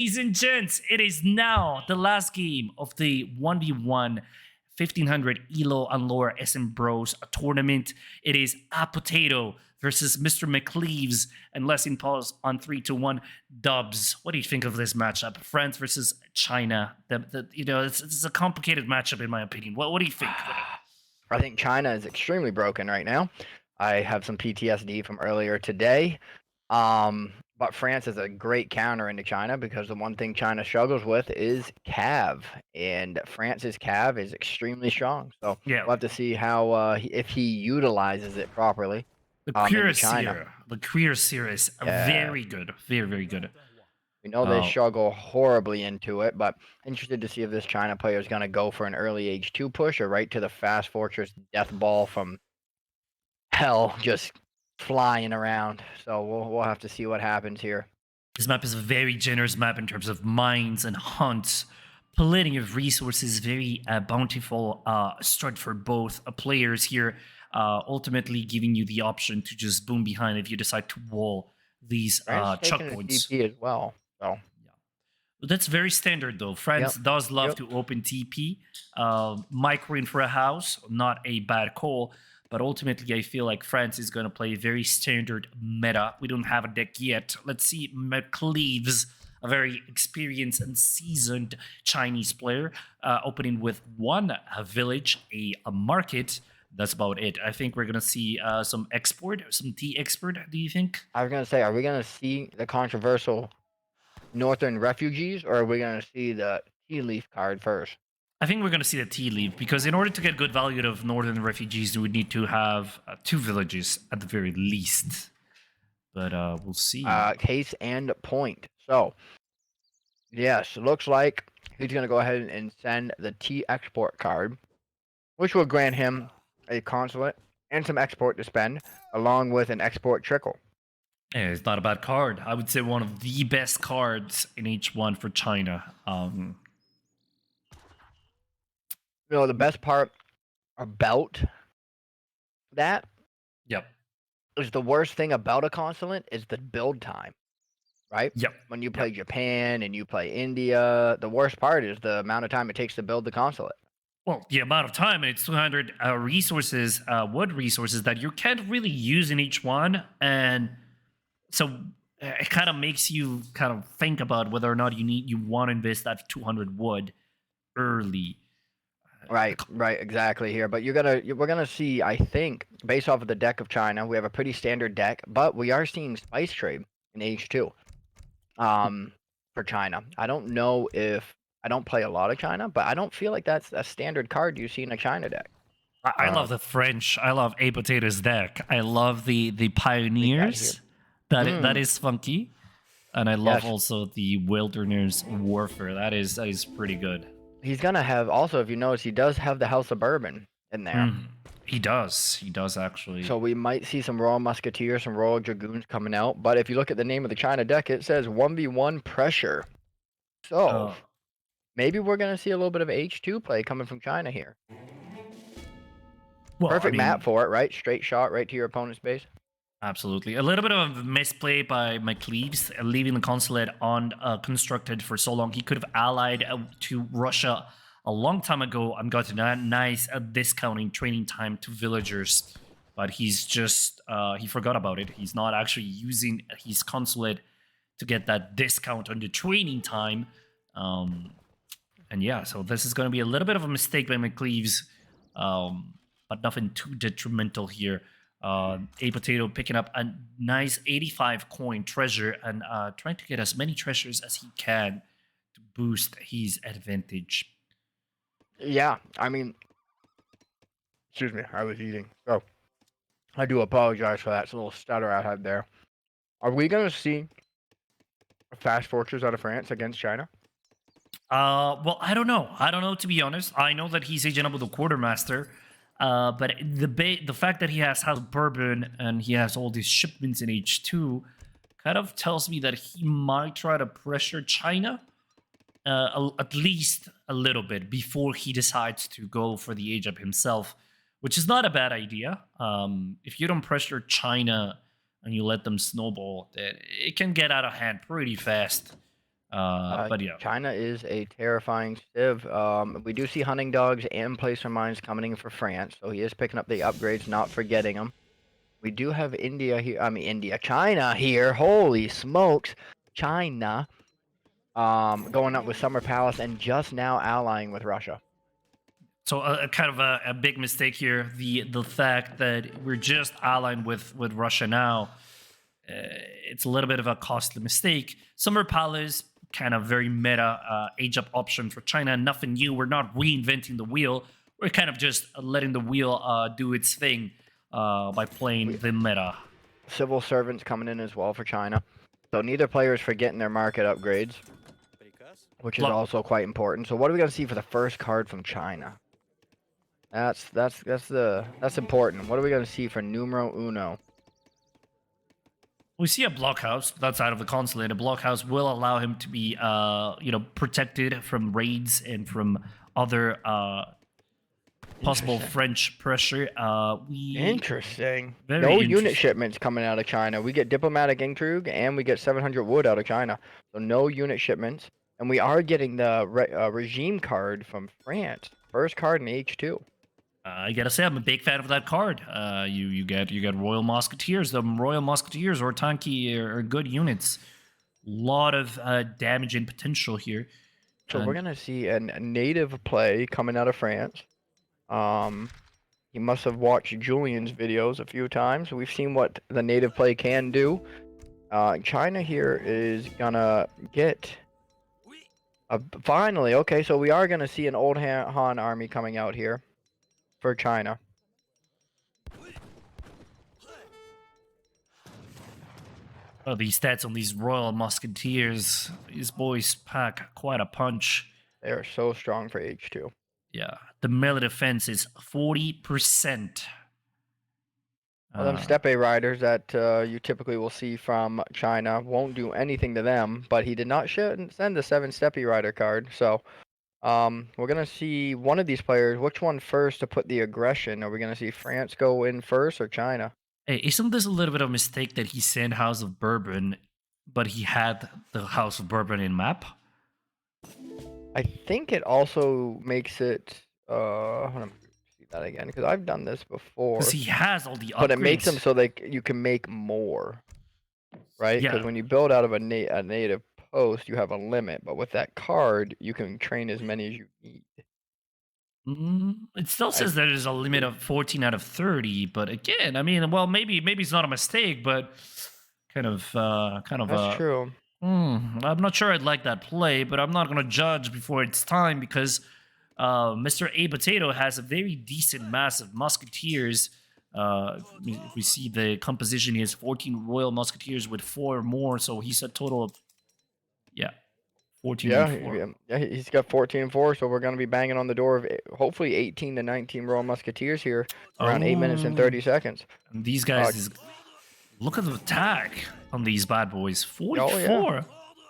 Ladies and gents, it is now the last game of the 1v1 1500 ELO and lower SM Bros tournament. It is Apotate versus Mr. Mcleves and Lesson Pause on 3-1 Dubs. What do you think of this matchup? France versus China. It's a complicated matchup in my opinion. What do you think? I think China is extremely broken right now. I have some PTSD from earlier today. But France is a great counter into China because the one thing China struggles with is cav, and France's cav is extremely strong. So Yeah, we'll have to see how if he utilizes it properly. Into China. The Cuirassier is very good, very good. We know they struggle horribly into it, but interested to see if this China player is going to go for an early H2 push or right to the fast fortress death ball from hell, just flying around. So we'll have to see what happens here. This map is a very generous map in terms of mines and hunts. Plenty of resources, very bountiful start for both players here. Ultimately giving you the option to just boom behind if you decide to wall these chuck points. TP as well. So yeah. That's very standard though. France does love to open TP. Micro in for a house, not a bad call. But ultimately, I feel like France is going to play very standard meta. We don't have a deck yet. Let's see Mcleves, a very experienced and seasoned Chinese player, opening with one village, a market. That's about it. I think we're going to see some export, some tea export, do you think? I was going to say, are we going to see the controversial Northern Refugees, or are we going to see the tea leaf card first? I think we're going to see the tea leaf, because in order to get good value out of Northern Refugees, we would need to have 2 villages at the very least. But we'll see. Case and point. So, yes, looks like he's going to go ahead and send the tea export card, which will grant him a consulate and some export to spend, along with an export trickle. Yeah, it's not a bad card. I would say one of the best cards in H1 for China. You know, the best part about that is the worst thing about a consulate is the build time, right? Yep. When you play Japan and you play India, the worst part is the amount of time it takes to build the consulate. Well, the amount of time, it's 200 resources, wood resources that you can't really use in each one. And so it kind of makes you kind of think about whether or not you want to invest that 200 wood early. Right, exactly here. But we're gonna see, I think, based off of the deck of China, we have a pretty standard deck, but we are seeing spice trade in H2. For China. I don't know if I don't play a lot of China, but I don't feel like that's a standard card you see in a China deck. I love the French. I love Apotato's deck. I love the pioneers. That is funky. And I love also the wilderness warfare. That is pretty good. He's gonna have also, if you notice, he does have the House of Bourbon in there. He does actually. So we might see some Royal Musketeers, some Royal Dragoons coming out. But if you look at the name of the China deck, it says 1v1 pressure. So maybe we're gonna see a little bit of H2 play coming from China here. Well, perfect map for it, right? Straight shot right to your opponent's base. Absolutely. A little bit of a misplay by Mcleves, leaving the consulate unconstructed for so long. He could have allied to Russia a long time ago and gotten a nice discounting training time to villagers. But he's just, he forgot about it. He's not actually using his consulate to get that discount on the training time. And yeah, so this is going to be a little bit of a mistake by Mcleves, but nothing too detrimental here. Apotate picking up a nice 85 coin treasure and trying to get as many treasures as he can to boost his advantage. Yeah, I mean, excuse me, I was eating. So I do apologize for that. It's a little stutter I had there. Are we going to see a fast fortress out of France against China? Well, I don't know. I don't know, to be honest. I know that he's agent up with the quartermaster. But the fact that he has House of Bourbon and he has all these shipments in H2 kind of tells me that he might try to pressure China at least a little bit before he decides to go for the age up himself, which is not a bad idea. If you don't pressure China and you let them snowball, it can get out of hand pretty fast. But yeah. China is a terrifying civ. We do see hunting dogs and placer mines coming in for France, so he is picking up the upgrades, not forgetting them. We do have India here. I mean, China here. Holy smokes, China. Going up with Summer Palace and just now allying with Russia. So a kind of a big mistake here. The fact that we're just allied with Russia now, it's a little bit of a costly mistake. Summer Palace, kind of very meta age up option for China. Nothing new. We're not reinventing the wheel. We're kind of just letting the wheel do its thing by playing the meta. Civil servants coming in as well for China. So neither player is forgetting their market upgrades, which is also quite important. So what are we gonna see for the first card from China? That's important. What are we gonna see for numero uno? We see a blockhouse that's out of the consulate. A blockhouse will allow him to be, protected from raids and from other possible French pressure. Interesting. Very No interesting. unit shipments coming out of China. We get diplomatic intrigue and we get 700 wood out of China. So no unit shipments. And we are getting the regime card from France. First card in H2. I gotta say, I'm a big fan of that card. You get Royal Musketeers. The Royal Musketeers or Tanki are good units. A lot of damage and potential here. So we're gonna see a native play coming out of France. He must have watched Julian's videos a few times. We've seen what the native play can do. China here is gonna get finally. Okay, so we are gonna see an old Han army coming out here for China. Oh, these stats on these Royal Musketeers, these boys pack quite a punch. They are so strong for H2. Yeah, the melee defense is 40%. Well, them steppe riders that you typically will see from China won't do anything to them, but he did not send the 7 steppe rider card. So we're gonna see one of these players. Which one first to put the aggression? Are we gonna see France go in first or China? Hey, isn't this a little bit of a mistake that he sent House of Bourbon, but he had the House of Bourbon in map? I think it also makes it. Hold on, see that again because I've done this before. Because he has all the upgrades. But it makes them so you can make more, right? Because when you build out of a native post, you have a limit. But with that card, you can train as many as you need. It still says there's a limit of 14 out of 30, but again, I mean, well, maybe it's not a mistake, but kind of. That's true. I'm not sure I'd like that play, but I'm not gonna judge before it's time because Mr. Apotate has a very decent mass of musketeers. If we see the composition, he has 14 Royal Musketeers with 4 more, so he's a total of 14 and 4. Yeah, he's got 14 and 4, so we're going to be banging on the door of hopefully 18 to 19 Royal Musketeers here around 8 minutes and 30 seconds. And these guys, look at the attack on these bad boys, 44. Oh, yeah.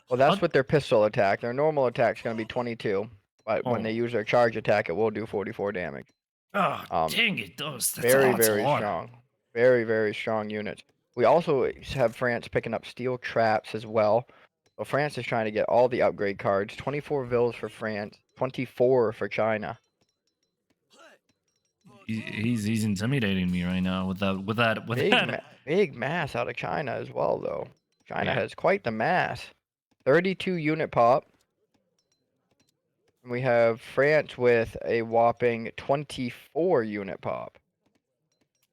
Well, that's with their pistol attack. Their normal attack is going to be 22, but when they use their charge attack, it will do 44 damage. Oh, dang it, those. That's very, very strong. Very, very strong units. We also have France picking up steel traps as well. So France is trying to get all the upgrade cards. 24 vills for France, 24 for China. He's intimidating me right now with that. Big mass out of China as well, though. China has quite the mass. 32 unit pop. And we have France with a whopping 24 unit pop.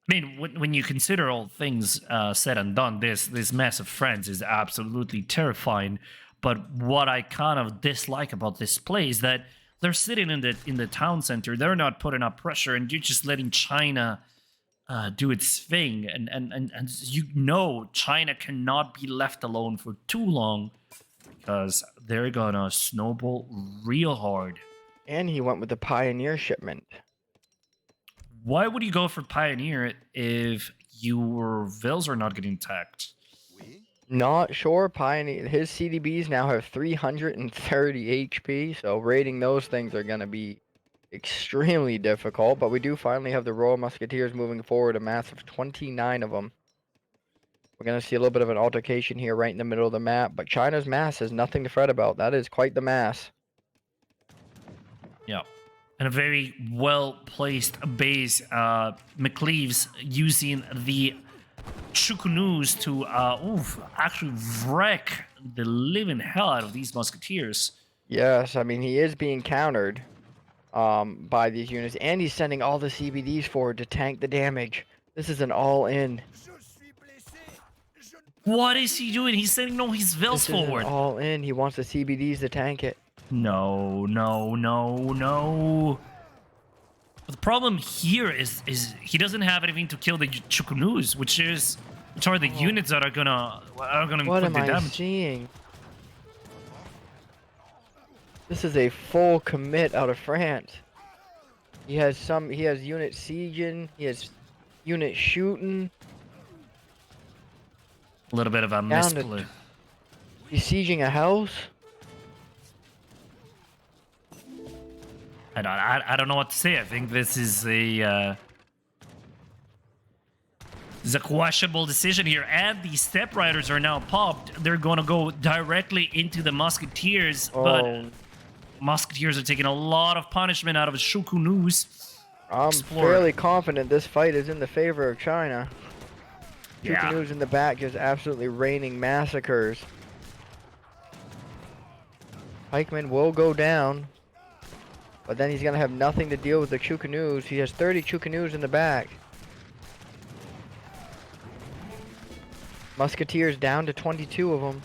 I mean, when you consider all things said and done, this mess of France is absolutely terrifying. But what I kind of dislike about this play is that they're sitting in the town center. They're not putting up pressure, and you're just letting China do its thing. And you know, China cannot be left alone for too long because they're gonna snowball real hard. And he went with the Pioneer shipment. Why would you go for Pioneer if your vills are not getting attacked? Not sure. Pioneer, his CDBs now have 330 HP, so raiding those things are going to be extremely difficult. But we do finally have the Royal Musketeers moving forward, a mass of 29 of them. We're going to see a little bit of an altercation here right in the middle of the map, but China's mass is nothing to fret about. That is quite the mass. Yeah. And a very well-placed base. Mcleves using the Chukunus to actually wreck the living hell out of these musketeers. Yes, I mean, he is being countered by these units, and he's sending all the CBDs forward to tank the damage. This is an all-in. What is he doing? He's sending all his vills This is forward. an all-in. He wants the CBDs to tank it. No, no, no, no. The problem here is he doesn't have anything to kill the Chukunus, which are the units that are gonna What put am the I damage. seeing? This is a full commit out of France. He has unit sieging, he has unit shooting. A little bit of a Down to misplay. He's sieging a house. I don't know what to say. I think this is a questionable decision here, and the step riders are now popped. They're gonna go directly into the musketeers, but Oh, musketeers are taking a lot of punishment out of Chukunus. I'm Explorer. fairly confident this fight is in the favor of China. Two Yeah. canoes in the back just absolutely raining massacres. Pikeman will go down, but then he's gonna have nothing to deal with the Chukanus. He has 30 Chukanus in the back. Musketeers down to 22 of them.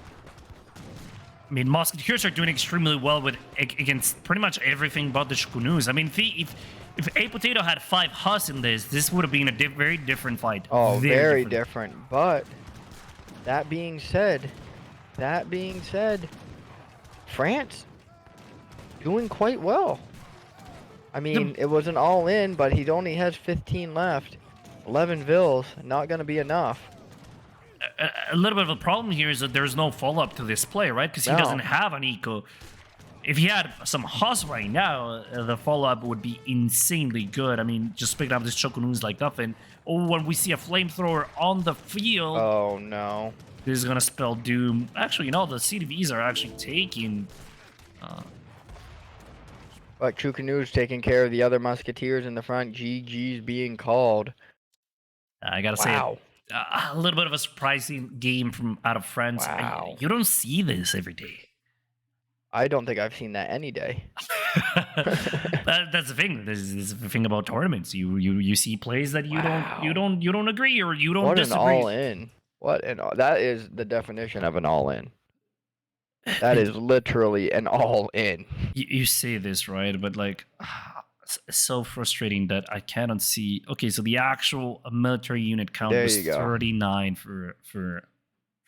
I mean, musketeers are doing extremely well with against pretty much everything but the Chukunus. I mean, if Apotate had 5 Hus in this would have been a very different fight. Oh, very different. But that being said, France doing quite well. I mean, it was an all-in, but he only has 15 left. 11 vills, not going to be enough. A little bit of a problem here is that there's no follow-up to this play, right? Because he doesn't have an eco. If he had some Hus right now, the follow-up would be insanely good. I mean, just picking up this Chokunus like nothing. Or when we see a flamethrower on the field, Oh, no. this is going to spell doom. Actually, you know, the CDVs are actually taking... But Chukanu's taking care of the other musketeers in the front. GG's being called. I gotta say, a little bit of a surprising game from out of France. Wow. You don't see this every day. I don't think I've seen that any day. That's the thing. This is the thing about tournaments. You see plays that you don't agree or you don't What disagree. an all-in. That is the definition of an all-in. That is literally an all-in. You say this, right? But like, it's so frustrating that I cannot see. Okay, so the actual military unit count There was you go. 39 for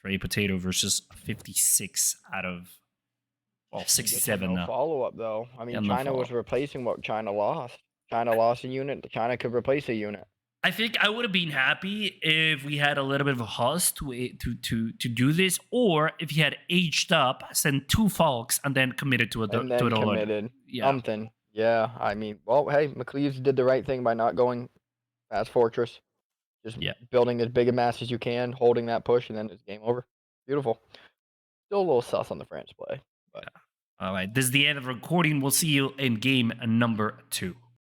Apotate versus 56 out of 67 no now. follow-up though. I mean, Yeah, no China was replacing what China lost. China lost a unit. China could replace a unit. I think I would have been happy if we had a little bit of a Hus to do this, or if he had aged up, sent 2 Falks, and then committed to it. And then committed. Yeah. Something. Yeah, I mean, well, hey, Mcleves did the right thing by not going fast fortress. Just building as big a mass as you can, holding that push, and then it's game over. Beautiful. Still a little sus on the French play. But. All right, this is the end of the recording. We'll see you in game number 2.